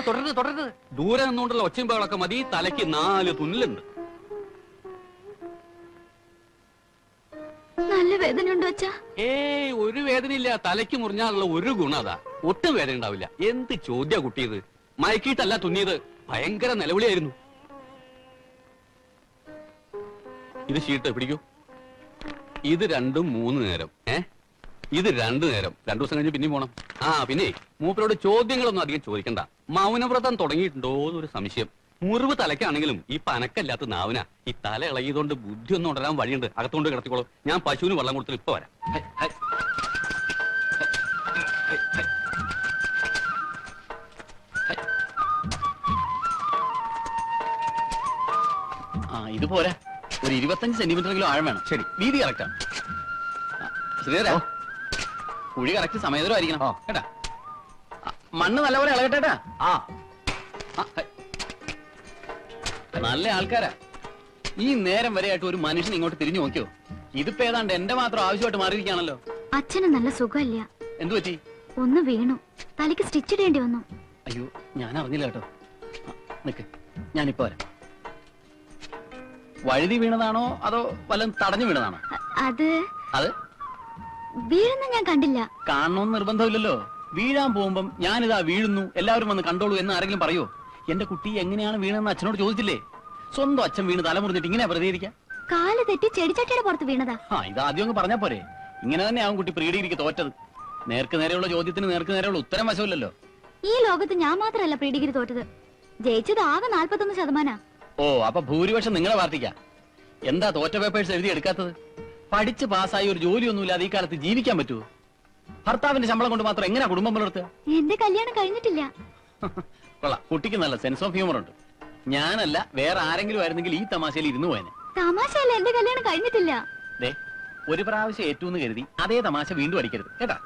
തുടരുത് തുടരുത്. ദൂരെ നിന്നുകൊണ്ടുള്ള ഒച്ചമ്പകളൊക്കെ മതി. തലയ്ക്ക് 4 തുന്നലുണ്ട്. നല്ല വേദനയുണ്ടോ അച്ഛാ? ഏയ്, ഒരു വേദനയില്ല. തലയ്ക്ക് മുറിഞ്ഞാലുള്ള ഒരു ഗുണം അതാ. ഒട്ടും വേദന ഉണ്ടാവില്ല. എന്ത് ചോദ്യ കുട്ടിയത്. മയക്കിയിട്ടല്ല തുന്നിയത്. ഭയങ്കര നിലവിളിയായിരുന്നു. ഇത് ഷീട്ട് പിടിക്കൂ. ഇത് 2-3 നേരം. ഇത് 2 നേരം. 2 ദിവസം കഴിഞ്ഞ് പിന്നെയും പോണം. പിന്നെ മൂപ്പരോട് ചോദ്യങ്ങളൊന്നും അധികം ചോദിക്കണ്ട. മൗനവ്രതം തുടങ്ങിയിട്ടുണ്ടോ എന്നൊരു സംശയം. മുറിവ് തലയ്ക്കാണെങ്കിലും ഈ പനക്കല്ലാത്ത നാവിന. ഈ തല ഇളകിയതുകൊണ്ട് ബുദ്ധി ഒന്നും ഉണരാൻ വഴിയുണ്ട്. അകത്തോണ്ട് കിടത്തിക്കോളൂ. ഞാൻ പശുവിന് വെള്ളം കൊടുത്തിട്ട് ഇപ്പൊ വരാം. ഇത് പോരാ. ഒരു 25 സെന്റിമീറ്ററെങ്കിലും ആഴം വേണം. ശരി, വീതി കറക്റ്റാണ്. ശ്രീധര, കുഴി കറക്റ്റ് സമയതരമായിരിക്കണം കേട്ടാ. മണ്ണ് നല്ലപോലെ ഇളകട്ടേട്ടാ. നല്ല ആൾക്കാരാ. ഈ നേരം വരെയായിട്ട് ഒരു മനുഷ്യൻ ഇങ്ങോട്ട് തിരിഞ്ഞു നോക്കിയോ? ഇതിപ്പോ ഏതാണ്ട് എന്റെ മാത്രം ആവശ്യമായിട്ട് മാറിയിരിക്കുകയാണല്ലോ. അച്ഛന് നല്ല സുഖമില്ല. എന്തു പറ്റി? ഒന്ന് വീണു. തലയ്ക്ക് സ്റ്റിച്ച് ഇടേണ്ടി വന്നു. അയ്യോ, ഞാൻ അറിഞ്ഞില്ല കേട്ടോ. നിക്ക്, ഞാനിപ്പോ വരാം. വഴുതി വീണതാണോ അതോ വല്ലതും തടഞ്ഞു വീണതാണോ? അത് വീഴുന്ന ഞാൻ കണ്ടില്ല. കാണണമെന്ന് നിർബന്ധമില്ലല്ലോ. വീഴാൻ പോകുമ്പം ഞാനിതാ വീഴുന്നു, എല്ലാവരും വന്ന് കണ്ടോളൂ എന്ന് ആരെങ്കിലും പറയോ? എന്റെ കുട്ടി എങ്ങനെയാണ് വീണെന്ന് അച്ഛനോട് ചോദിച്ചില്ലേ? സ്വന്തം അച്ഛൻ വീണ് തലമുറിഞ്ഞിട്ട് ഇങ്ങനെ പ്രതികരിക്കാം? കാല് തെറ്റി ചെടിച്ചട്ടിയുടെ പുറത്ത് വീണതാ. ഇത് ആദ്യം അങ്ങ് പറഞ്ഞാ പോരെ. ഇങ്ങനെ തന്നെ ആവും കുട്ടി പ്രീ ഡിഗ്രിക്ക് തോറ്റത്. നേർക്ക് നേരെയുള്ള ചോദ്യത്തിന് നേർക്ക് നേരെയുള്ള ഉത്തരം വശമില്ലല്ലോ. ഈ ലോകത്ത് ഞാൻ മാത്രമല്ല പ്രീ ഡിഗ്രി തോറ്റത്. ജയിച്ചത് ആകെ 41%. അപ്പൊ ഭൂരിപക്ഷം നിങ്ങളെ പാർട്ടിക്കാ. എന്താ തോറ്റ പേപ്പേഴ്സ് എഴുതി എടുക്കാത്തത്? പഠിച്ച് പാസ്സായി ഒരു ജോലിയൊന്നുമില്ലാതെ ഈ കാലത്ത് ജീവിക്കാൻ പറ്റുമോ? ഭർത്താവിന്റെ ശമ്പളം കൊണ്ട് മാത്രം എങ്ങനെയാ കുടുംബം പുലർത്തുക? എന്റെ കല്യാണം കഴിഞ്ഞിട്ടില്ല. കൊള്ളാം, കുട്ടിക്ക് നല്ല സെൻസ് ഓഫ് ഹ്യൂമർ ഉണ്ട്. ഞാനല്ല, വേറെ ആരെങ്കിലും ആയിരുന്നെങ്കിൽ ഈ തമാശയിൽ ഇരുന്നു പോയനെ. തമാശയല്ല, എന്റെ കല്യാണം കഴിഞ്ഞിട്ടില്ല. ഒരു പ്രാവശ്യം ഏറ്റൂന്ന് കരുതി അതേ തമാശ വീണ്ടും അടിക്കരുത് കേട്ടാ.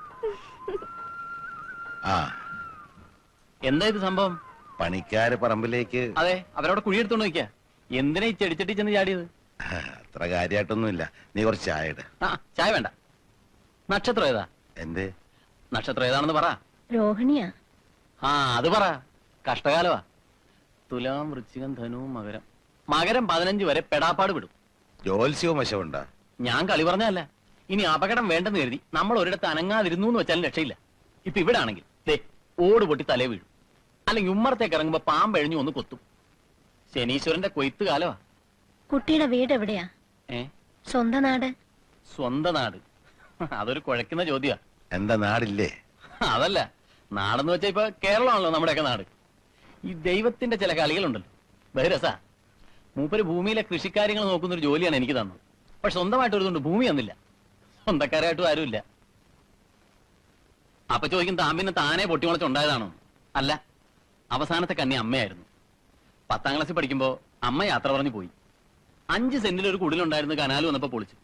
എന്താ ഇത് സംഭവം? പണിക്കാര് പറമ്പിലേക്ക്. അതെ, അവരവിടെ കുഴിയെടുത്തോണ്ട് നോക്കിയാ. എന്തിനാ ഈ ചെടിച്ചട്ടി ചെന്ന് ചാടിയത്? അത്ര കാര്യമായിട്ടൊന്നുമില്ല. നീ കുറച്ച് ചായ ഇട്. ചായ വേണ്ട. നക്ഷത്രം ഏതാ? എന്തേ നക്ഷത്രം ഏതാണെന്ന് പറ. രോഹിണിയാ. അത് പറ. കഷ്ടകാലവാ. തുലാം, വൃശ്ചികം, ധനു, മകരം. മകരം 15 വരെ പെടാപ്പാട് വിടും. ജോത്സ്യവും വശമുണ്ടാ? ഞാൻ കളി പറഞ്ഞല്ല. ഇനി അപകടം വേണ്ടെന്ന് കരുതി നമ്മൾ ഒരിടത്ത് അനങ്ങാതിരുന്നു എന്ന് വെച്ചാലും രക്ഷയില്ല. ഇപ്പൊ ഇവിടെ ആണെങ്കിൽ ഓട് പൊട്ടി തലേ വീഴും. അല്ലെങ്കിൽ ഉമ്മറത്തേക്ക് ഇറങ്ങുമ്പോ പാമ്പെഴിഞ്ഞു ഒന്ന് കൊത്തും. ശനീശ്വരന്റെ കൊയ്ത്ത് കാലവാ. കുട്ടിയുടെ വീട് എവിടെയാ? സ്വന്തം നാട്? സ്വന്തം നാട് അതൊരു കുഴക്കുന്ന ചോദ്യാ. എന്താ നാടില്ലേ? അതല്ല, നാടെന്ന് വെച്ചാ ഇപ്പൊ കേരളമാണല്ലോ നമ്മുടെയൊക്കെ നാട്. ഈ ദൈവത്തിന്റെ ചില കളികളുണ്ടല്ലോ, ബഹിരസാ. മൂപ്പര് ഭൂമിയിലെ കൃഷിക്കാര്യങ്ങൾ നോക്കുന്ന ഒരു ജോലിയാണ് എനിക്ക് തന്നത്. പക്ഷെ സ്വന്തമായിട്ട് ഒരുതുണ്ട് ഭൂമി തന്നില്ല. സ്വന്തക്കാരായിട്ടും ആരുമില്ല. അപ്പൊ ചോദിക്കും, താമ്പിന്നെ താനേ പൊട്ടിമുളച്ചുണ്ടായതാണോ? അല്ല, അവസാനത്തെ കന്നി അമ്മയായിരുന്നു. 10ാം ക്ലാസ്സിൽ പഠിക്കുമ്പോ അമ്മ യാത്ര പറഞ്ഞു പോയി. 5 സെന്റിൽ ഒരു കുടിലുണ്ടായിരുന്നു. കനാല് വന്നപ്പോ പൊളിച്ചു.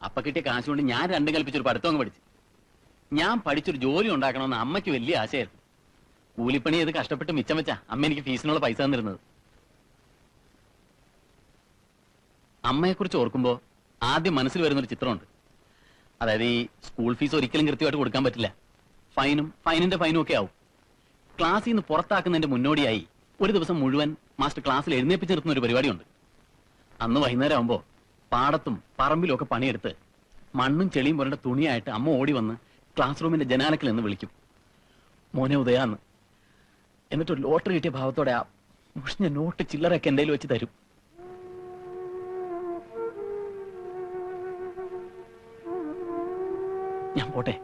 അപ്പൊ കിട്ടിയ കാശ് കൊണ്ട് ഞാൻ 2 കൽപ്പിച്ചൊരു പഠിത്തം അങ്ങ് പഠിച്ചു. ഞാൻ പഠിച്ചൊരു ജോലി ഉണ്ടാക്കണമെന്ന് അമ്മയ്ക്ക് വലിയ ആശയായിരുന്നു. കൂലിപ്പണി ചെയ്ത് കഷ്ടപ്പെട്ട് മിച്ചം വെച്ചാ അമ്മ എനിക്ക് ഫീസിനുള്ള പൈസ തന്നിരുന്നത്. അമ്മയെക്കുറിച്ച് ഓർക്കുമ്പോ ആദ്യം മനസ്സിൽ വരുന്നൊരു ചിത്രമുണ്ട്. അതായത് ഈ സ്കൂൾ ഫീസ് ഒരിക്കലും കൃത്യമായിട്ട് കൊടുക്കാൻ പറ്റില്ല. ഫൈനിന്റെ ഫൈനും ഒക്കെ ആവും. ക്ലാസ്സിൽ നിന്ന് പുറത്താക്കുന്നതിന്റെ മുന്നോടിയായി ഒരു ദിവസം മുഴുവൻ മാസ്റ്റർ ക്ലാസ്സിൽ എഴുന്നേപ്പിച്ച് നിർത്തുന്ന ഒരു പരിപാടിയുണ്ട്. അന്ന് വൈകുന്നേരം ആകുമ്പോ പാടത്തും പറമ്പിലും ഒക്കെ പണിയെടുത്ത് മണ്ണും ചെളിയും പുരണ്ട തുണിയായിട്ട് അമ്മ ഓടി വന്ന് ക്ലാസ് റൂമിന്റെ ജനാലക്കിൽ നിന്ന് വിളിക്കും, മോനെ ഉദയാന്ന്. എന്നിട്ടൊരു ലോട്ടറി കിട്ടിയ ഭാവത്തോടെ ആ മുഷിഞ്ഞ നോട്ട് ചില്ലറൊക്കെ എന്റെ വെച്ച് തരും. ഞാൻ പോട്ടെ,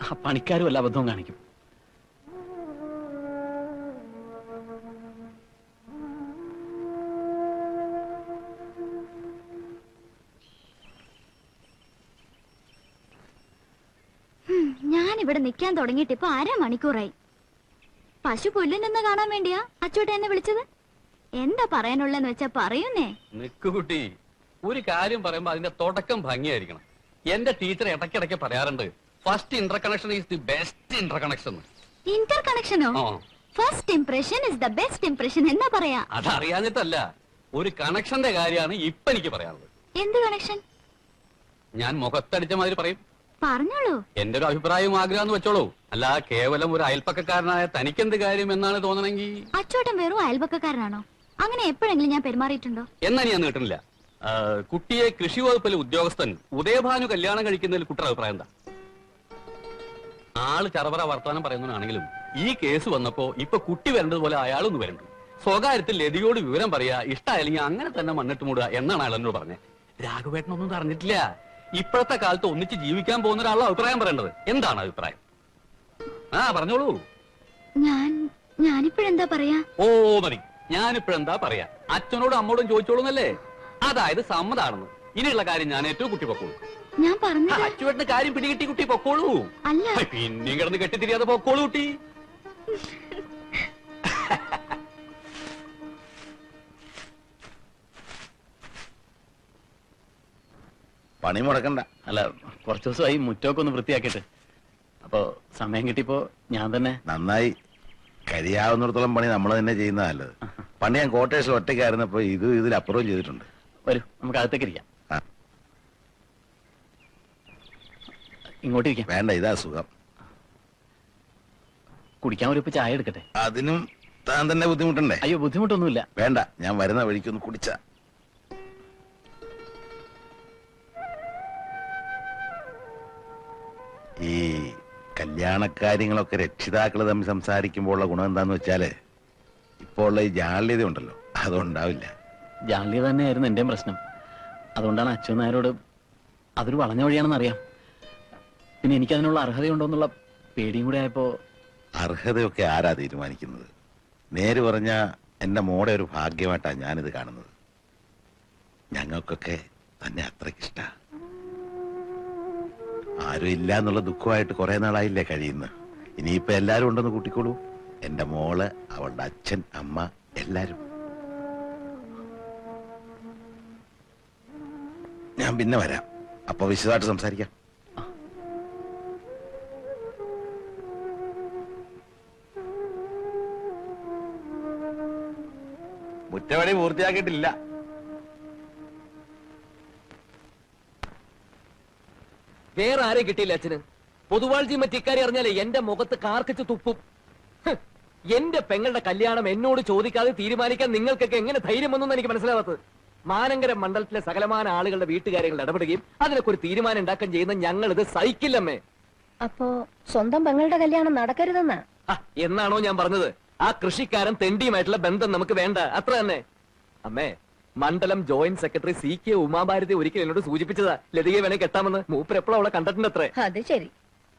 ആ പണിക്കാരും വല്ല അബദ്ധവും കാണിക്കും. ഞാനിവിടെ നിൽക്കാൻ തുടങ്ങിയിട്ട് ഇപ്പൊ 1/2 മണിക്കൂറായി. പശു പുല്ലിനെന്ന് കാണാൻ വേണ്ടിയാ അച്ചോട്ടെ എന്നെ വിളിച്ചത്? എന്താ പറയാനുള്ളെന്ന് വെച്ചാ പറയുന്നേ. നിക്കുകുട്ടി, ഒരു കാര്യം പറയുമ്പോ അതിന്റെ തുടക്കം ഭംഗിയായിരിക്കണം. എന്റെ ടീച്ചർ ഇടയ്ക്കിടയ്ക്ക് പറയാറുണ്ട്, first interconnection is the best interconnection. ഇന്റർ കണക്ഷനോ? First impression is the best impression എന്നാ പറയാ. അതറിയാഞ്ഞിട്ടല്ല, ഒരു കണക്ഷന്റെ കാര്യമാണ് ഇപ്പൊ എനിക്ക് പറയാനുള്ളത്. എന്ത് കണക്ഷൻ? ഞാൻ മുഖത്തടിച്ച മാതിരി പറയും. പറഞ്ഞോളൂ. എന്റെ ഒരു അഭിപ്രായം ആഗ്രഹം എന്ന് വെച്ചോളൂ. അല്ല കേവലം ഒരു അയൽപ്പക്കക്കാരനായ തനിക്കെന്ത് കാര്യം എന്നാണ് തോന്നണമെങ്കിൽ. അച്ചോട്ടൻ വെറും അയൽപക്കക്കാരനാണോ? അങ്ങനെ എപ്പോഴെങ്കിലും ഞാൻ പെരുമാറിയിട്ടുണ്ടോ? എന്നാ ഞാൻ കേട്ടില്ല. കുട്ടിയെ കൃഷി വകുപ്പിലെ ഉദ്യോഗസ്ഥൻ ഉദയഭാനു കല്യാണം കഴിക്കുന്നതിൽ കുട്ടിയുടെ അഭിപ്രായം എന്താ? ആള് ചറപറ വർത്തമാനം പറയുന്നതാണെങ്കിലും ഈ കേസ് വന്നപ്പോ ഇപ്പൊ കുട്ടി വരേണ്ടതുപോലെ അയാളൊന്ന് വരണ്ടു. സ്വകാര്യത്തിൽ ലതിയോട് വിവരം പറയാ, ഇഷ്ടമായില്ലെങ്കിൽ അങ്ങനെ തന്നെ മണ്ണിട്ട് മൂടുക എന്നാണ് അയാൾ എന്നോട് പറഞ്ഞത്. രാഘവേട്ടനൊന്നും അറിഞ്ഞിട്ടില്ല. ഇപ്പോഴത്തെ കാലത്ത് ഒന്നിച്ച് ജീവിക്കാൻ പോകുന്ന ഒരാളുടെ അഭിപ്രായം പറയേണ്ടത്. എന്താണ് അഭിപ്രായം? പറഞ്ഞോളൂ. ഞാനിപ്പോഴെന്താ പറയാ? ഓ മതി, ഞാനിപ്പോഴെന്താ പറയാ? അച്ഛനോടും അമ്മോടും ചോദിച്ചോളൂന്നല്ലേ? അതായത് സമ്മതാണെന്ന്. ഇനിയുള്ള കാര്യം ഞാൻ ഏറ്റവും കുട്ടി പൊക്കോളൂ. ഞാൻ പറഞ്ഞത് അച്ചുവേട്ടന് കാര്യം പിടികിട്ടി കുട്ടി പൊക്കോളൂ. അല്ല, പിന്നെയും കിടന്ന് കെട്ടിത്തിരിയാതെ പൊക്കോളൂ കുട്ടി. പണി മുടക്കണ്ട. അല്ല, കുറച്ചു ദിവസമായി മുറ്റമൊക്കെ ഒന്ന് വൃത്തിയാക്കിയിട്ട്. അപ്പൊ സമയം കിട്ടിയപ്പോ ഞാൻ തന്നെ. നന്നായി. കഴിയാവുന്നിടത്തോളം പണി നമ്മൾ തന്നെ ചെയ്യുന്ന നല്ലത്. പണ്ട് ഞാൻ കോട്ടേഴ്സിൽ ഒറ്റയ്ക്കായിരുന്നപ്പോ ഇതിലപ്പുറവും ചെയ്തിട്ടുണ്ട്. വരൂ, നമുക്ക് അകത്തേക്ക് ഇരിക്കാം. ആ. ഇങ്ങോട്ടിരിക്കാം. വേണ്ട, ഇതാ സുഖം. കുടിക്കാൻ ഒരു ഇപ്പൊ ചായ എടുക്കട്ടെ? അതിനും താൻ തന്നെ ബുദ്ധിമുട്ടുണ്ടേ? അയ്യോ, ബുദ്ധിമുട്ടൊന്നുമില്ല. വേണ്ട, ഞാൻ വരുന്ന വഴിക്കൊന്ന് കുടിച്ച. ഈ കല്യാണക്കാര്യങ്ങളൊക്കെ രക്ഷിതാക്കൾ തമ്മിൽ സംസാരിക്കുമ്പോഴുള്ള ഗുണം എന്താന്ന് വെച്ചാല് ഇപ്പോൾ ഉള്ള ഈ ജാള്യത ഉണ്ടല്ലോ, അതുണ്ടാവില്ല. ജാള്യത തന്നെയായിരുന്നു എന്റെയും പ്രശ്നം. അതുകൊണ്ടാണ് അച്ഛൻ നായരോട് അതൊരു വളഞ്ഞ വഴിയാണെന്ന് അറിയാം. പിന്നെ എനിക്ക് അതിനുള്ള അർഹതയുണ്ടോ എന്നുള്ള പേടിയും കൂടെ ആയപ്പോ. അർഹതയൊക്കെ ആരാ തീരുമാനിക്കുന്നത്? നേര് പറഞ്ഞ എന്റെ മോടെ ഒരു ഭാഗ്യമായിട്ടാണ് ഞാനിത് കാണുന്നത്. ഞങ്ങൾക്കൊക്കെ തന്നെ അത്രയ്ക്കിഷ്ട. ആരും ഇല്ല എന്നുള്ള ദുഃഖമായിട്ട് കുറെ നാളായില്ലേ കഴിയുന്നു. ഇനിയിപ്പോ എല്ലാരും ഉണ്ടെന്ന് കൂട്ടിക്കോളൂ. എന്റെ മോള്, അവളുടെ അച്ഛൻ, അമ്മ, എല്ലാരും. ഞാൻ പിന്നെ വരാം. അപ്പൊ വിശദമായിട്ട് സംസാരിക്കാം. മുറ്റവടി പൂർത്തിയാക്കിയിട്ടില്ല. വേറെ ആരെ കിട്ടിയില്ല അച്ഛന്. പൊതുവാൾജി മറ്റിക്കാരി അറിഞ്ഞാലേ എന്റെ മുഖത്ത് കാർക്കിച്ച് തുപ്പും. എന്റെ പെങ്ങളുടെ കല്യാണം എന്നോട് ചോദിക്കാതെ തീരുമാനിക്കാൻ നിങ്ങൾക്കൊക്കെ എങ്ങനെ ധൈര്യം വന്നു എനിക്ക് മനസ്സിലാവാത്തത്. മാനങ്കര മണ്ഡലത്തിലെ സകലമാന ആളുകളുടെ വീട്ടുകാര്യങ്ങൾ ഇടപെടുകയും അതിനൊക്കെ ഒരു തീരുമാനം ഉണ്ടാക്കുകയും ചെയ്യുന്ന ഞങ്ങൾ ഇത് സഹിക്കില്ലമ്മേ. അപ്പോ സ്വന്തം പെങ്ങളുടെ കല്യാണം നടക്കരുതെന്നാ? എന്നാണോ ഞാൻ പറഞ്ഞത്? ആ കൃഷിക്കാരൻ തെണ്ടിയുമായിട്ടുള്ള ബന്ധം നമുക്ക് വേണ്ട, അത്ര തന്നെ. അമ്മേ, മണ്ഡലം ജോയിന്റ് സെക്രട്ടറി CK ഉമാഭാരതി ഒരിക്കൽ എന്നോട് സൂചിപ്പിച്ചതാ ലതികയെ വേണേ കെട്ടാമെന്ന്. മൂപ്പർ എപ്പോഴും അവളെ കണ്ടിട്ടുണ്ട് അത്രേ. അത് ശരി.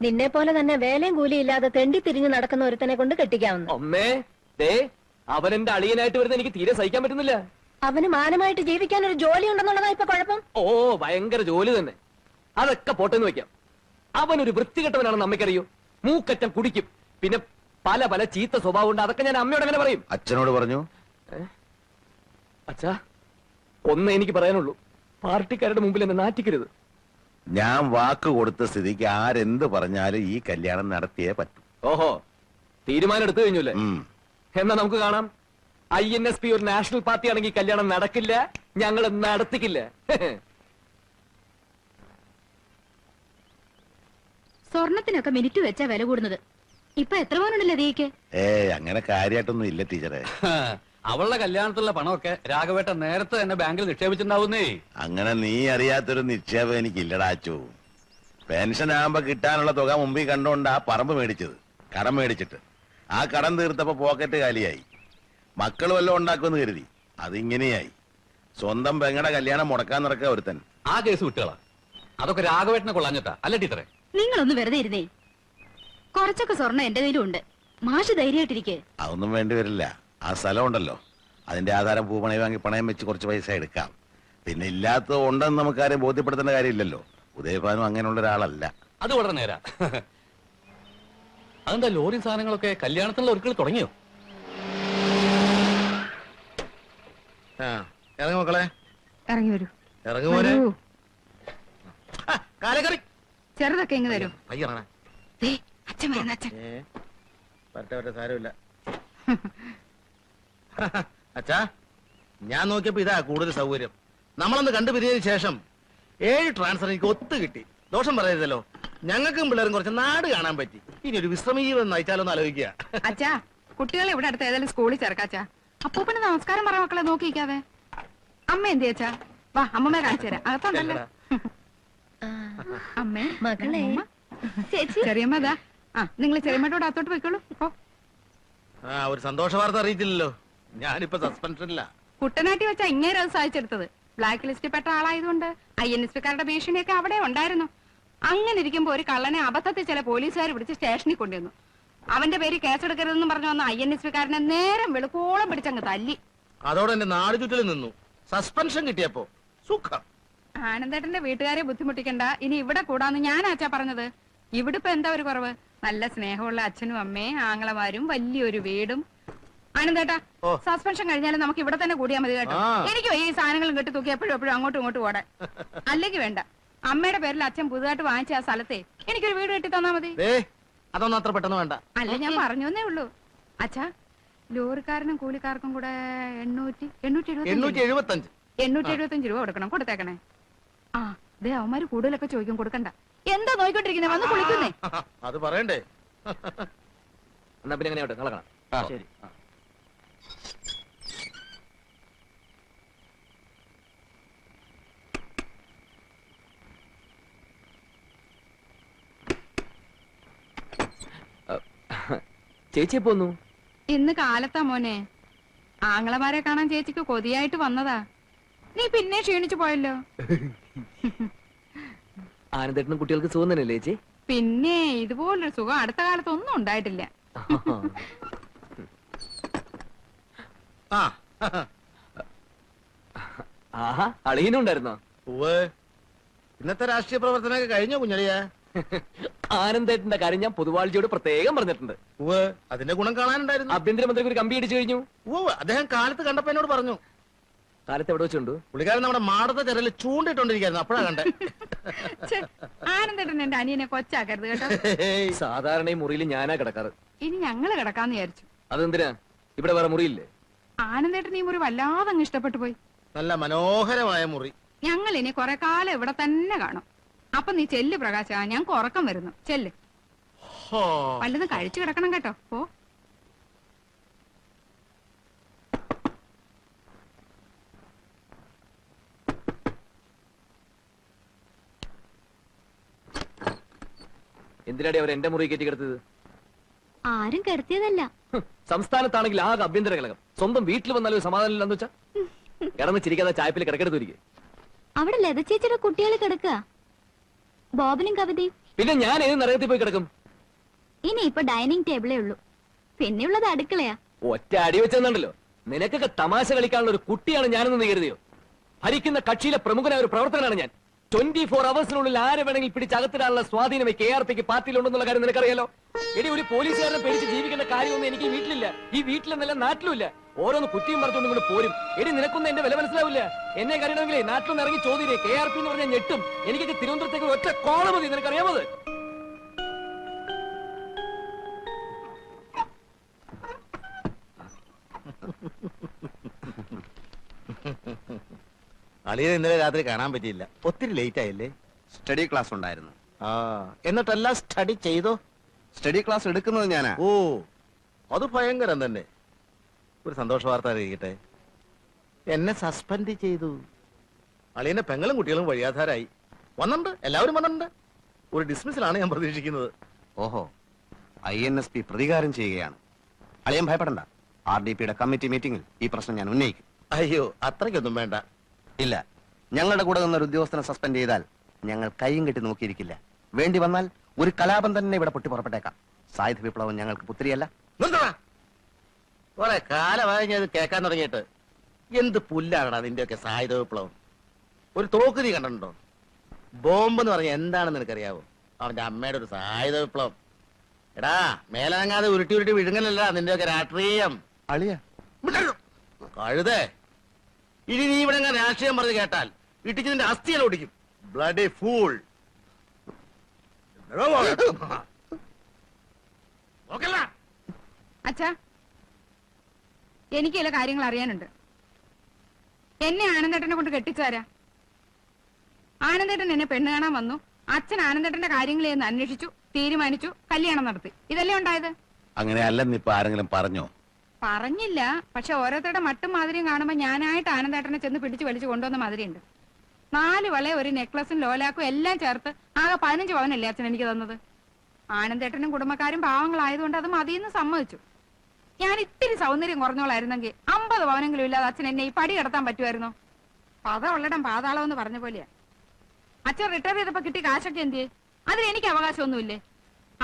നിന്നെ പോലെ തന്നെ വേലയും കൂലിയും ഇല്ലാതെ തെണ്ടി തിരിഞ്ഞു നടക്കുന്ന ഒരുത്തനെ കൊണ്ട് കെട്ടിക്കാവുന്നു. അമ്മേ, ദേ അവൻ എന്റെ അളിയനായിട്ട് വരുന്ന എനിക്ക് തീരെ സഹിക്കാൻ പറ്റുന്നില്ല. അവന് മാനമായിട്ട് ജീവിക്കാൻ ഒരു ജോലി ഉണ്ടെന്നുള്ളതാ ഇപ്പൊ കുഴപ്പം. ഓ, ഭയങ്കര ജോലി തന്നെ. അതൊക്കെ പോട്ടെന്ന് വെക്കാം. അവനൊരു വൃത്തികെട്ടവനാണെന്ന് അമ്മയ്ക്കറിയോ? മൂക്കറ്റം കുടിക്കും, പിന്നെ പല പല ചീത്ത സ്വഭാവം ഉണ്ട്. അതൊക്കെ ഞാൻ അമ്മയോട് എങ്ങനെ പറയും? അച്ഛനോട് പറഞ്ഞു. അച്ഛാ, ഒന്നേ എനിക്ക് പറയാനുള്ളൂ, പാർട്ടിക്കാരുടെ മുമ്പിൽ എന്നെ നാറ്റിക്കരുത്. ഞാൻ വാക്ക് കൊടുത്ത സ്ഥിതിക്ക് ആരെന്ത് പറഞ്ഞാലും ഈ കല്യാണം നടത്തിയേ പറ്റൂ. ഓഹോ, തീരുമാനം എടുത്തു കഴിഞ്ഞല്ലേ? എന്നാ നമുക്ക് കാണാം. INSP ഒരു നാഷണൽ പാർട്ടി ആണെങ്കിൽ കല്യാണം നടക്കില്ല, ഞങ്ങൾ നടത്തിക്കില്ല. സ്വർണത്തിനൊക്കെ മിനിറ്റ് വെച്ചാ വില കൂടുന്നത്. ഇപ്പൊ എത്ര പവനുണ്ടല്ലോ ദീക്ക്? അങ്ങനെ കാര്യമായിട്ടൊന്നും ഇല്ല ടീച്ചറെ. അവളുടെ കല്യാണത്തിലുള്ള പണമൊക്കെ രാഘവേട്ടൻ നേരത്തെ തന്നെ ബാങ്കിൽ നിക്ഷേപിച്ചിട്ടുണ്ടാവുന്നേ. അങ്ങനെ നീ അറിയാത്തൊരു നിക്ഷേപം എനിക്കില്ലടാച്ചു. പെൻഷൻ ആകുമ്പോ കിട്ടാനുള്ള തുക മുമ്പിൽ കണ്ടുകൊണ്ട് ആ പറമ്പ് മേടിച്ചത്, കടം മേടിച്ചിട്ട്. ആ കടം തീർത്തപ്പോ പോക്കറ്റ് കാലിയായി. മക്കൾ വല്ലതും ഉണ്ടാക്കുമെന്ന് കരുതി, അതിങ്ങനെയായി. സ്വന്തം പെങ്ങടെ കല്യാണം മുടക്കാൻ നടക്കുക ഒരുത്തൻ. ആ കേസ് വിട്ടുകളാ. അതൊക്കെ രാഘവേട്ടനെ കൊള്ളാഞ്ഞിട്ടാ അല്ല ടീച്ചറെ? നിങ്ങളൊന്ന് വെറുതെ ഇരുന്നേ. കുറച്ചൊക്കെ സ്വർണ്ണം എന്റെ കയ്യിലും ഉണ്ട്. മാഷ് ധൈര്യമായിട്ടിരിക്കെ. അതൊന്നും വേണ്ടി വരില്ല. ആ സ്ഥലം ഉണ്ടല്ലോ, അതിന്റെ ആധാരം പൂപ്പണയം വാങ്ങി പണയം വെച്ച് കുറച്ച് പൈസ എടുക്കാം. പിന്നെ ഇല്ലാത്തത് ഉണ്ടെന്ന് നമുക്കാരെയും ബോധ്യപ്പെടുത്തേണ്ട കാര്യമില്ലല്ലോ. ഉദയഭാനു അങ്ങനെയുള്ള ഒരാളല്ല. അത് വളരെ നേരാ. അതെന്താ ലോറി സാധനങ്ങളൊക്കെ കല്യാണത്തിനുള്ള ഒരുക്കൾ തുടങ്ങിയോ? ഇറങ്ങി മക്കളെ, ഇറങ്ങി വരൂ. ഇറങ്ങി പോരെ. കാലക്കറി ചെറുതൊക്കെ എങ്ങനെ തരും? അയ്യറങ്ങണ അച്ഛൻ വരുന്ന അച്ഛൻ. വരട്ടെ, സാരമില്ല. അച്ഛാ, ഞാൻ നോക്കിയപ്പോ ഇതാ കൂടുതൽ സൗകര്യം. നമ്മളൊന്ന് കണ്ടുപിരിഞ്ഞതിന് ശേഷം 7 ട്രാൻസ്ഫർ എനിക്ക് ഒത്തു കിട്ടി. ദോഷം പറയരുതല്ലോ. ഞങ്ങൾക്കും പിള്ളേരും കുറച്ച് നാട് കാണാൻ പറ്റി. ഇനി ഒരു വിശ്രമജീവൻ നയിച്ചാലോ എന്ന് ആലോചിക്കുക. അച്ഛാ, കുട്ടികളെ ഇവിടെ അടുത്ത് ഏതായാലും സ്കൂളിൽ ചേർക്കാച്ചാ. അപ്പൂപ്പന് നമസ്കാരം പറ മക്കളെ നോക്കിക്കാതെ. അമ്മ എന്ത് ചേച്ചാ? വാ അമ്മമ്മ കാണിച്ചു തരാം. അകത്തുണ്ടല്ലോ. അമ്മേ, മകളെ. ചേച്ചി ചെറിയമ്മ ഇതാ. നിങ്ങൾ ചെറിയമ്മയോട് അകത്തോട്ട് പോയിക്കോളൂ. ഓ, ഒരു സന്തോഷ വാർത്ത അറിയിച്ചില്ലല്ലോ. ഞാനിപ്പോ സസ്പെൻഷനില്ല. കുട്ടനാട്ടി വെച്ചാ ഇങ്ങനെ അത് സാധിച്ചെടുത്തത്. ബ്ലാക്ക് ലിസ്റ്റിൽ പെട്ട ആളായതുകൊണ്ട് INSPക്കാരുടെ ഭീഷണിയൊക്കെ അവിടെ ഉണ്ടായിരുന്നു. അങ്ങനെ ഇരിക്കുമ്പോ ഒരു കള്ളനെ അബദ്ധത്തിൽ ചില പോലീസുകാർ പിടിച്ച് സ്റ്റേഷനിൽ കൊണ്ടുവന്നു. അവന്റെ പേര് കേസെടുക്കരുതെന്ന് പറഞ്ഞു വന്ന INSPക്കാരനെ നേരം വെളുക്കോളം പിടിച്ചങ്ങ് തല്ലി. അതോടെ എന്റെ നാട് ചുറ്റിൽ നിന്നു. സസ്പെൻഷൻ കിട്ടിയപ്പോ സുഖം. ആനന്ദേട്ടന്റെ വീട്ടുകാരെ ബുദ്ധിമുട്ടിക്കണ്ട, ഇനി ഇവിടെ കൂടാന്ന് ഞാനാച്ചാ പറഞ്ഞത്. ഇവിടെ ഇപ്പൊ എന്താ ഒരു കുറവ്? നല്ല സ്നേഹമുള്ള അച്ഛനും അമ്മയും ആങ്ങളമാരും വലിയൊരു വീടും. ആനന്ദേട്ടാ, സസ്പെൻഷൻ കഴിഞ്ഞാലും നമുക്ക് ഇവിടെ തന്നെ കൂടിയാൽ മതി കേട്ടോ. എനിക്ക് ഈ സാധനങ്ങളും കെട്ടി തൂക്കി എപ്പോഴും അങ്ങോട്ടും ഇങ്ങോട്ടും ഓടാൻ. അല്ലെങ്കിൽ വേണ്ട, അമ്മയുടെ പേരിൽ അച്ഛൻ പുതുതായിട്ട് വാങ്ങിച്ച ആ സ്ഥലത്തെ എനിക്കൊരു വീട് കെട്ടി തന്നാ മതി. അതൊന്നും അത്ര പെട്ടെന്ന് വേണ്ട. അല്ല, ഞാൻ പറഞ്ഞേ ഉള്ളൂ. അച്ഛാ, ലോറിക്കാരനും കൂലിക്കാർക്കും കൂടെ 875 രൂപ കൊടുക്കണം. കൊടുത്തേക്കണേ. ദേ അവന്മാര് കൂടുതലൊക്കെ ചോദിക്കും, കൊടുക്കണ്ട. എന്താ നോയിക്കൊണ്ടിരിക്കുന്നേ? വന്ന് കുളിക്കുന്നേ. അത് പറയണ്ടേ? എന്നാ പിന്നെ എങ്ങനെയാവട്ടെ, നാളെ കാണാം. ശരി. ചേച്ചി പോന്നു. ഇന്ന് കാലത്താ മോനെ. ആങ്ങളമാരെ കാണാൻ ചേച്ചിക്ക് കൊതിയായിട്ട് വന്നതാ. നീ പിന്നെ ക്ഷീണിച്ചു പോയല്ലോ. ആനന്ദേട്ടനും കുട്ടികൾക്ക് സുഖം തന്നെയല്ലേ ചേച്ചി? പിന്നെ ഇതുപോലൊരു സുഖം അടുത്ത കാലത്തൊന്നും ഉണ്ടായിട്ടില്ല. ആഹാ, അളിയനും ഉണ്ടായിരുന്നോ? ഇന്നത്തെ രാഷ്ട്രീയ പ്രവർത്തനമൊക്കെ കഴിഞ്ഞോ കുഞ്ഞളിയ? ആനന്ദേട്ടന്റെ കാര്യം ഞാൻ പൊതുവാഴ്ചയോട് പ്രത്യേകം പറഞ്ഞിട്ടുണ്ട്. അതിന്റെ ഗുണം കാണാനുണ്ടായിരുന്നു. ആഭ്യന്തരമന്ത്രിക്ക് ഒരു കമ്പി അടിച്ചു കഴിഞ്ഞു. അദ്ദേഹം കാലത്ത് കണ്ടപ്പോ എന്നോട് പറഞ്ഞു. കാലത്ത് എവിടെ വെച്ചുണ്ടോ? പുള്ളിക്കാരൻ നമ്മുടെ മാടത്തെ ചെറല് ചൂണ്ടിട്ടോണ്ടിരിക്കായിരുന്നു. അപ്പഴാ കണ്ടേ. ആനന്ദേട്ടൻ എന്റെ അനിയനെ കൊച്ചാക്കരുത് കേട്ടോ. സാധാരണ ഈ മുറിയിൽ ഞാനാ കിടക്കാറ്. ഇനി ഞങ്ങള് കിടക്കാന്ന് വിചാരിച്ചു. അതെന്തിനാ? ഇവിടെ വേറെ മുറിയില്ലേ? ആനന്ദേട്ടൻ ഈ മുറി വല്ലാതെ അങ്ങ് ഇഷ്ടപ്പെട്ടു പോയി. നല്ല മനോഹരമായ മുറി. ഞങ്ങൾ ഇനി കുറെ കാലം ഇവിടെ തന്നെ കാണും. അപ്പൊ നീ ചെല്ല് പ്രകാശ, ഞങ്ങൾക്ക് ഉറക്കം വരുന്നു. ചെല്ല്. വല്ലതും കഴിച്ചു കിടക്കണം കേട്ടോ. പോ. എന്തിനാടി അവർ എന്റെ മുറി കയറ്റി കിടത്തത്? ആരും കിടത്തിയതല്ല. സംസ്ഥാനത്താണെങ്കിൽ ആകെ ആഭ്യന്തര കലകം. സ്വന്തം വീട്ടിൽ വന്നാലും സമാധാനം ഇല്ലെന്ന് വെച്ചാ കിടന്ന് ചിരിക്കാതെ ചായപ്പിൽ കിടക്കെടുത്തിരിക്കെ. അവിടെ ലത ചേച്ചിയുടെ കുട്ടികൾ കിടക്കുക, ബോബനും കവിതയും. പിന്നെ ഞാൻ ഏത് നരകത്തിൽ പോയി കിടക്കും? ഇനി ഇപ്പൊ ഡൈനിങ് ടേബിളേ ഉള്ളൂ, പിന്നെയുള്ളത് അടുക്കളയാ. ഒറ്റ അടി വെച്ചെന്നുണ്ടല്ലോ. നിനക്കൊക്കെ തമാശ കളിക്കാനുള്ള ഒരു കുട്ടിയാണ് ഞാനെന്ന് നീ കരുതിയോ? ഭരിക്കുന്ന കക്ഷിയിലെ പ്രമുഖനായ ഒരു പ്രവർത്തകനാണ് ഞാൻ. 24 അവേഴ്സിനുള്ളിൽ ആരെ വേണമെങ്കിൽ പിടിച്ചകത്തിടാനുള്ള സ്വാധീനം KRPക്ക് പാർട്ടിയിലുണ്ടെന്നുള്ള കാര്യം നിനക്കറിയാലോ. എടി, ഒരു പോലീസുകാരനെ പേടിച്ച് ജീവിക്കേണ്ട കാര്യമൊന്നും എനിക്ക് ഈ വീട്ടിലില്ല. ഈ വീട്ടിലെന്നല്ല നാട്ടിലുമില്ല. ഓരോന്ന് കുറ്റിയും പറഞ്ഞുകൊണ്ട് ഇങ്ങോട്ട് പോരും. എടി, നിനക്കൊന്നും എന്റെ വില മനസ്സിലാവില്ല. എന്നെ കറിയണമെങ്കിലേ നാട്ടിലൊന്ന് ഇറങ്ങി ചോദ്യം. KRP എന്ന് പറഞ്ഞാൽ ഞെട്ടും. എനിക്കൊക്കെ തിരുവനന്തപുരത്തേക്ക് ഒറ്റ കോള മതി. നിനക്കറിയാമത്? അളിയെ ഇന്നലെ രാത്രി കാണാൻ പറ്റിയില്ല. ഒത്തിരി ലേറ്റ് ആയില്ലേ? സ്റ്റഡി ക്ലാസ് ഉണ്ടായിരുന്നു. എന്നിട്ടെല്ലാം സ്റ്റഡി ചെയ്തോ? സ്റ്റഡി ക്ലാസ് എടുക്കുന്നത് ഞാനാ. ഓ, അത് ഭയങ്കരം തന്നെ. ഒരു സന്തോഷ വാർത്ത അറിയിക്കട്ടെ. എന്നെ സസ്പെൻഡ് ചെയ്തു. അളിയന്റെ പെങ്ങളും കുട്ടികളും വഴിയാധാരായി. വന്നിട്ടുണ്ട്, എല്ലാവരും വന്നിട്ടുണ്ട്. ഒരു ഡിസ്മിസിലാണ് ഞാൻ പ്രതീക്ഷിക്കുന്നത്. ഓഹോ, INSP പ്രതികാരം ചെയ്യുകയാണ്. അളിയൻ ഭയപ്പെടണ്ട. RDPയുടെ കമ്മിറ്റി മീറ്റിംഗിൽ ഈ പ്രശ്നം ഞാൻ ഉന്നയിക്കും. അയ്യോ, അത്രയ്ക്കൊന്നും വേണ്ട. ഇല്ല, ഞങ്ങളുടെ കൂടെ നിന്നൊരു ഉദ്യോഗസ്ഥനെ സസ്പെൻഡ് ചെയ്താൽ ഞങ്ങൾ കൈയും കെട്ടി നോക്കിയിരിക്കില്ല. വേണ്ടി വന്നാൽ ഒരു കലാപം തന്നെ ഇവിടെ പൊട്ടി പുറപ്പെട്ടേക്കാം. സായുധ വിപ്ലവം ഞങ്ങൾക്ക് പുത്രിയല്ല. കുറെ കാലമായി ഞാൻ ഇത് കേൾക്കാൻ തുടങ്ങിയിട്ട്. എന്ത് പുല്ലാണടാ നിന്റെയൊക്കെ സായുധ വിപ്ലവം? ഒരു തോക്ക് നീ കണ്ടിട്ടുണ്ടോ? ബോംബ് എന്ന് പറഞ്ഞാൽ എന്താണെന്ന് നിനക്കറിയാവോ? അവന്റെ അമ്മയുടെ ഒരു സായുധ വിപ്ലവം. എടാ, മേലനങ്ങാതെ ഉരുട്ടി ഉരുട്ടി വിഴുങ്ങലല്ല നിന്റെയൊക്കെ രാഷ്ട്രീയം. അളിയ കഴുതേ, ഇനി നീ ഇവിടെ രാഷ്ട്രീയം പറഞ്ഞ് കേട്ടാൽ ഇട്ടിച്ച് നിന്റെ അസ്ഥിയെല്ലാം ഓടിക്കും. Bloody fool. അച്ഛാ, എനിക്ക് ചില കാര്യങ്ങൾ അറിയാനുണ്ട്. എന്നെ ആനന്ദേട്ടനെ കൊണ്ട് കെട്ടിച്ചാരാ? ആനന്ദേട്ടൻ എന്നെ പെണ്ണ് കാണാൻ വന്നു. അച്ഛൻ ആനന്ദേട്ടന്റെ കാര്യങ്ങളെ ഒന്ന് അന്വേഷിച്ചു, തീരുമാനിച്ചു, കല്യാണം നടത്തി. ഇതല്ലേ ഉണ്ടായത്? അങ്ങനെ അല്ലെന്നിപ്പോ ആരെങ്കിലും പറഞ്ഞോ? പറഞ്ഞില്ല. പക്ഷെ ഓരോരുത്തരുടെ മട്ടും മാതിരിയും കാണുമ്പോ ഞാനായിട്ട് ആനന്ദേട്ടനെ ചെന്ന് പിടിച്ചു വലിച്ചു കൊണ്ടുവന്ന മാതിരിയുണ്ട്. 4 വള, ഒരു നെക്ലസും ലോലാക്കും എല്ലാം ചേർത്ത് ആകെ 15 പവനല്ലേ അച്ഛൻ എനിക്ക് തന്നത്. ആനന്ദേട്ടനും കുടുംബക്കാരും പാവങ്ങളായതുകൊണ്ട് അത് മതിയെന്ന് സമ്മതിച്ചു. ഞാൻ ഇത്തിരി സൗന്ദര്യം കുറഞ്ഞോളായിരുന്നെങ്കിൽ 50 പവനെങ്കിലും ഇല്ലാതെ അച്ഛൻ എന്നെ ഈ പടി കിടത്താൻ പറ്റുമായിരുന്നോ? പതമുള്ളിടം പാതാളം എന്ന് പറഞ്ഞ പോലെയാ. അച്ഛൻ റിട്ടയർ ചെയ്തപ്പോ കിട്ടിയ കാശൊക്കെ എന്തിയെ? അതിന് എനിക്ക് അവകാശമൊന്നുമില്ലേ?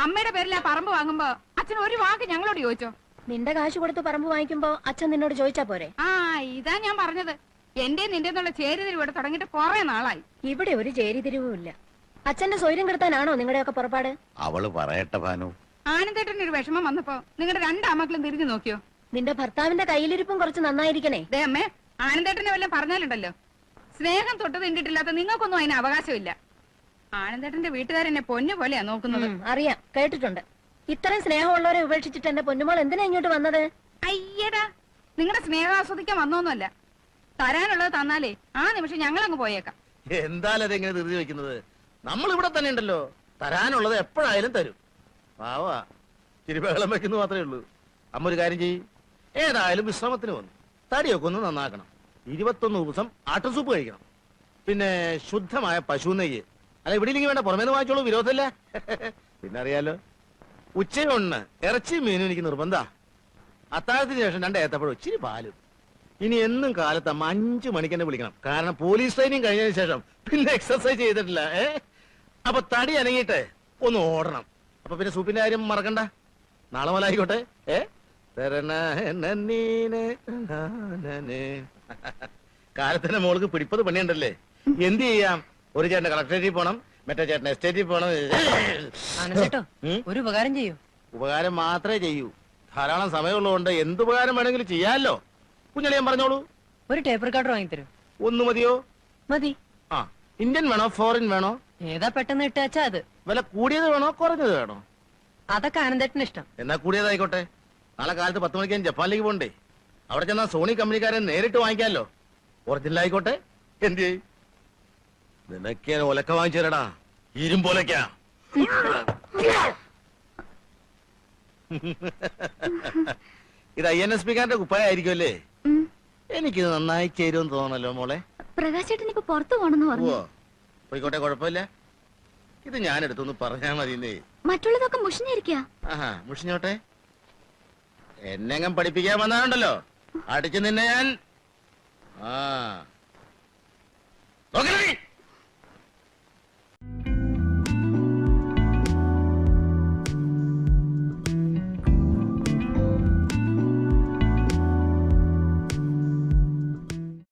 അമ്മയുടെ പേരിൽ ആ പറമ്പ് വാങ്ങുമ്പോ അച്ഛൻ ഒരു വാക്ക് ഞങ്ങളോട് ചോദിച്ചോ? നിന്റെ കാശ് കൊടുത്ത് പറമ്പ് വാങ്ങിക്കുമ്പോ അച്ഛൻ നിന്നോട് ചോദിച്ചാ പോരെ? ആ, ഇതാ ഞാൻ പറഞ്ഞത്. എന്റെ നിന്റെ എന്നുള്ള ചേരിതിരി ഇവിടെ തുടങ്ങിയിട്ട് കുറെ നാളായി. ഇവിടെ ഒരു ചേരിതിരിവും ഇല്ല. അച്ഛന്റെ സ്വൈര്യം കെടുത്താനാണോ നിങ്ങളുടെയൊക്കെ പുറപ്പാട്? അവള് പറയട്ടെ ഭാനു. ആനന്ദേട്ടന് ഒരു വിഷമം വന്നപ്പോ നിങ്ങളുടെ 2 അമ്മക്കളും തിരിഞ്ഞു നോക്കിയോ? നിന്റെ ഭർത്താവിന്റെ കയ്യിലിരിപ്പും കുറച്ച് നന്നായിരിക്കണേ. ദേ അമ്മേ, ആനന്ദേട്ടനെ വല്ലതും പറഞ്ഞാലുണ്ടല്ലോ, സ്നേഹം തൊട്ട് തിണ്ടിട്ടില്ലാത്ത നിങ്ങൾക്കൊന്നും അതിന് അവകാശമില്ല. ആനന്ദേട്ടന്റെ വീട്ടുകാരെന്നെ പൊന്നു പോലെയാ നോക്കുന്നത്. അറിയാം, കേട്ടിട്ടുണ്ട്. ഇത്രയും സ്നേഹമുള്ളവരെ ഉപേക്ഷിച്ചിട്ട് എന്റെ പൊന്നുമോൾ എന്തിനാ ഇങ്ങോട്ട് വന്നത്? അയ്യടാ, നിങ്ങളുടെ സ്നേഹം ആസ്വദിക്കാൻ വന്നോന്നുമല്ല. തരാനുള്ളത് തന്നാലേ ആ നിമിഷം ഞങ്ങളങ്ങ് പോയേക്കാം. എന്തായാലും അതെങ്ങനെ ധൃതി വെക്കുന്നത്? നമ്മൾ ഇവിടെ തന്നെ ഉണ്ടല്ലോ, തരാനുള്ളത് എപ്പോഴായാലും തരും. പാവാ, തിരുബഹളം വെക്കുന്നു മാത്രമേ ഉള്ളൂ. അമ്മ ഒരു കാര്യം ചെയ്യും, ഏതായാലും വിശ്രമത്തിന് വന്നു, തടിയൊക്കെ ഒന്ന് നന്നാക്കണം. 21 ദിവസം ആട്ടുസൂപ്പ് കഴിക്കണം. പിന്നെ ശുദ്ധമായ പശു നെയ്യ്. അല്ല, ഇവിടെ ഇല്ലെങ്കിൽ വേണ്ട, പുറമേന്ന് വാങ്ങിച്ചോളൂ, വിരോധമല്ല. പിന്നെ അറിയാലോ, ഉച്ചയൊണ്ണ് ഇറച്ചിയും മീനും എനിക്ക് നിർബന്ധ. അത്താഴത്തിന് ശേഷം 2 ഏത്തപ്പഴം, ഇച്ചിരി പാലും. ഇനി എന്നും കാലത്ത് അമ്മ 5 മണിക്ക് തന്നെ വിളിക്കണം. കാരണം പോലീസ് ട്രെയിനിങ് കഴിഞ്ഞതിന് ശേഷം പിന്നെ എക്സർസൈസ് ചെയ്തിട്ടില്ല. അപ്പൊ തടി അനങ്ങിയിട്ട് ഒന്ന് ഓടണം. അപ്പൊ പിന്നെ സൂപ്പിന്റെ കാര്യം മറക്കണ്ട. നാളെ മുതൽ ആയിക്കോട്ടെ. കാലത്തിന്റെ മോൾക്ക് പിടിപ്പത് പണിയുണ്ടല്ലേ. എന്ത് ചെയ്യാം? ഒരു ചേട്ടൻ കളക്ടറേറ്റിൽ പോണം, മറ്റേ ചേട്ടൻ എസ്റ്റേറ്റിൽ പോണം. ഒരു ഉപകാരം ചെയ്യൂ. ഉപകാരം മാത്രമേ ചെയ്യൂ. ധാരാളം സമയമുള്ളതുകൊണ്ട് എന്തുപകാരം വേണമെങ്കിലും ചെയ്യാമല്ലോ. കുഞ്ഞളിയാൻ പറഞ്ഞോളൂ. ഒരു ടേപ്പ് റെക്കോർഡർ വാങ്ങിത്തരൂ. ഒന്ന് മതിയോ? മതി. ആ, ഇന്ത്യൻ വേണോ ഫോറിൻ വേണോ? ഏതാ പെട്ടെന്ന് ഇട്ടാച്ചാ അത്. വില കൂടിയത് വേണോ കുറഞ്ഞത് വേണോ? അതൊക്കെ ആനന്ദേട്ടന് ഇഷ്ടം. എന്നാ കൂടിയതായിക്കോട്ടെ. നാളെ കാലത്ത് 10 മണിക്ക് ഞാൻ ജപ്പാനിലേക്ക് പോണ്ടേ. അവിടെ ചെന്നാ സോണി കമ്പനിക്കാരൻ നേരിട്ട് വാങ്ങിക്കാമല്ലോ. ഒറിജിനൽ ആയിക്കോട്ടെ. എന്ത് ചെയ്യും? നിനക്ക് ഞാൻ ഒലക്ക വാങ്ങിച്ചു തരടാ, ഇരുമ്പോലക്കാ. ഇത് INSP കാരന്റെ കുപ്പായായിരിക്കും അല്ലേ? എനിക്കിത് നന്നായി ചേരുമെന്ന് തോന്നല്ലോ മോളെ. പ്രകാശേട്ടൻ ഇപ്പൊ പുറത്തു പോണെന്ന് പറഞ്ഞു. പോയിക്കോട്ടെ, കുഴപ്പമില്ല. ഇത് ഞാൻ എടുത്തൊന്ന് പറഞ്ഞാ മതി. മറ്റുള്ളതൊക്കെ മുഷിഞ്ഞിരിക്ക. ആഹാ, മുഷിഞ്ഞോട്ടെ. എന്നെങ്ങും പഠിപ്പിക്കാൻ വന്നാണ്ടല്ലോ, അടിച്ചു നിന്നെ ഞാൻ. ആ, നോക്കണേ.